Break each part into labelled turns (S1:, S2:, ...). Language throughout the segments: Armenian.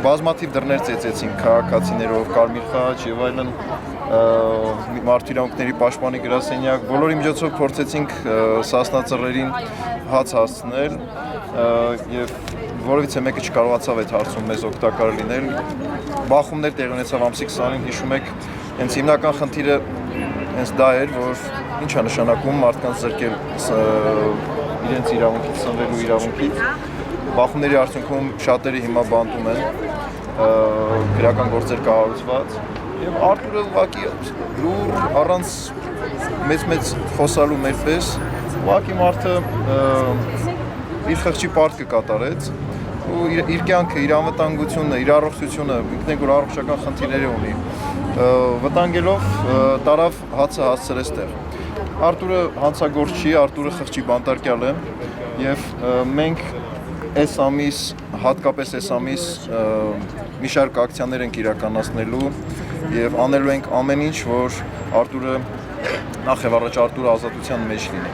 S1: Բազմաթիվ դռներ ծեծեցին քաղաքացիներով, Կարմիր խաչ եւ այլն, մարդու իրավունքների պաշտպանի գրասենյակ, բոլորի միջոցով փորձեցինք Սասնա ծռերին հաց հասցնել եւ որովհետեւ մեկը չկարողացավ այդ հարցում մեզ օգտակար լինել։ Բախումներ տեղի ունեցավ ամսի 20-ին, հիշում եք, հենց հիմնական խնդիրը հենց դա էր, որ ինչ է նշանակում մարդկանց զրկել իրենց իրավունքից, սնվելու իրավունքից։ Բախումների արդյունքում շատերը հիմա բանտում են, քրեական գործեր կառուցված եւ Արտուրը ուղղակի լուր առանց մեծ խոսալու մեր պես ուղղակի մարդը իր խղճի պարտքը կատարեց ու իր կյանքը, իր անվտանգությունը, իր առողջությունը, ինքնին որ առողջական խնդիրներ ունի, վտանգելով տարավ հացը հասցրեց տեղ։ Արտուրը հանցագործ չի, Արտուրը խղճի բանտարկյալ է եւ մենք այս ամիս, հատկապես այս ամիս մի շարք ակցիաներ ենք իրականացնելու եւ անելու ենք ամեն ինչ, որ Արտուրը նախ եւ առաջ Արտուրը ազատության մեջ լինի։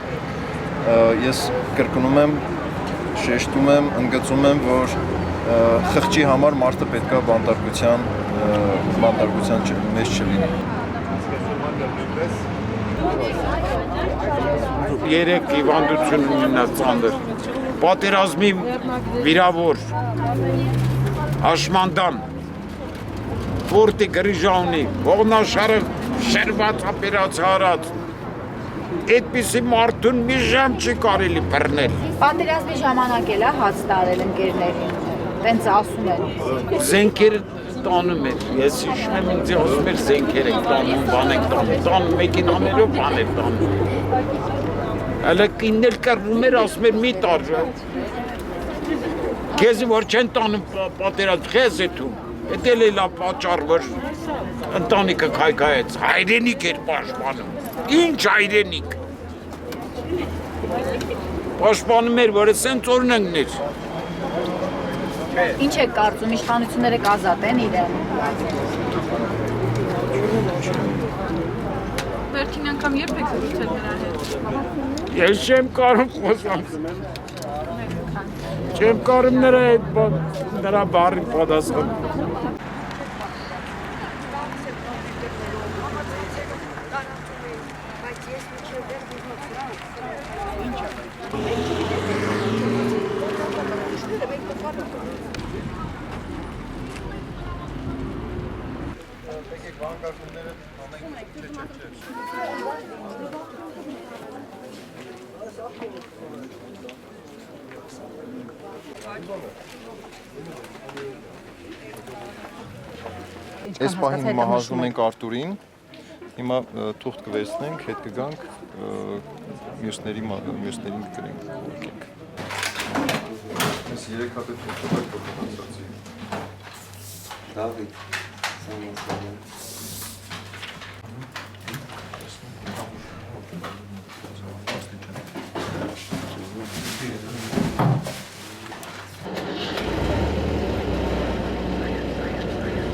S1: Ես կրկնում եմ, շեշտում եմ, ընդգծում եմ, որ խղճի համար մարդը պետք է բանտարկության մեջ չլինի։
S2: Երեք հիվանդություն ունենաց ծանր, պատերազմի վիրավոր, հաշմանդամ, որտի գրիժա ունի, ողնաշարը շերված ապերած հարած, այդպիսի մարդուն մի ժամ չի կարելի բռնել։
S3: Պատերազմի ժամանակ էլ հաց տարել ընկերներին, տենց ասում են։
S2: Զենքերը տանում էր, ես հիշում եմ ինձ ասում էր զենքեր ենք տանում, բան ենք տանում, մեքենաներով բան ենք տանում։ Հələ կիններ կռվում էր, ասում էր մի տար, քեզի որ չեն տանում պատերազմ, քեզ է թում, էդ էլ էլա պատճառ, որ ընտանիքը քայքայեց, հայրենիք էր պաշտպանում, ինչ հայրենիք, պաշտպանում էր, որ սենց օրինքներ։
S3: Ինչ եք կարծում, իշխանությունները կազատեն իրեն։
S4: Վերջին անգամ երբ եք զրուցել նրա հետ։
S2: Ես չեմ կարող խոսալ։ Չեմ կարող նրա բառին պատասխան։
S1: Այս պահին հիմա հաշվում ենք Արտուրին, հիմա թուղթ կվերցնենք, հետ կգանք, մյուսներին կգրենք։ Ես 3 հատ է թուղթ կգացացի։
S5: Դավիթ,